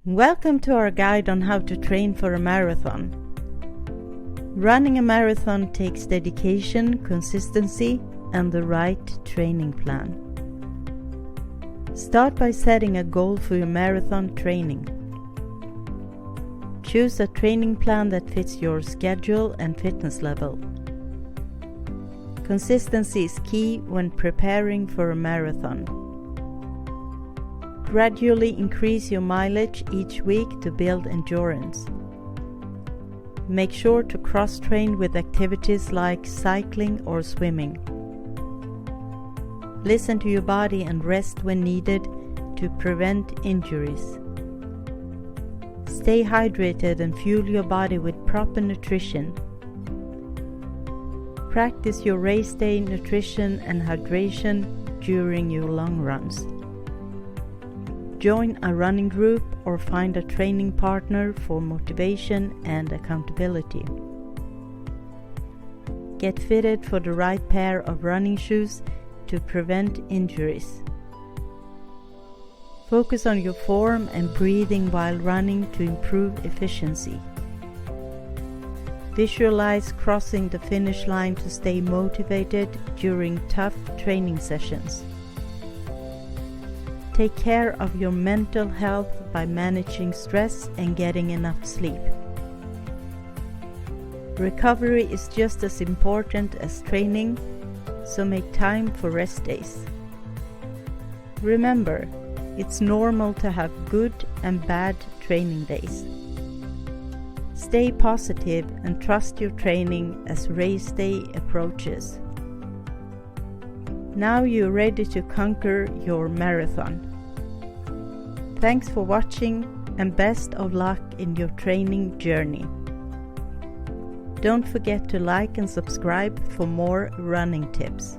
Welcome to our guide on how to train for a marathon. Running a marathon takes dedication, consistency, and the right training plan. Start by setting a goal for your marathon training. Choose a training plan that fits your schedule and fitness level. Consistency is key when preparing for a marathon. Gradually increase your mileage each week to build endurance. Make sure to cross-train with activities like cycling or swimming. Listen to your body and rest when needed to prevent injuries. Stay hydrated and fuel your body with proper nutrition. Practice your race day nutrition and hydration during your long runs. Join a running group or find a training partner for motivation and accountability. Get fitted for the right pair of running shoes to prevent injuries. Focus on your form and breathing while running to improve efficiency. Visualize crossing the finish line to stay motivated during tough training sessions. Take care of your mental health by managing stress and getting enough sleep. Recovery is just as important as training, so make time for rest days. Remember, it's normal to have good and bad training days. Stay positive and trust your training as race day approaches. Now you're ready to conquer your marathon. Thanks for watching and best of luck in your training journey. Don't forget to like and subscribe for more running tips.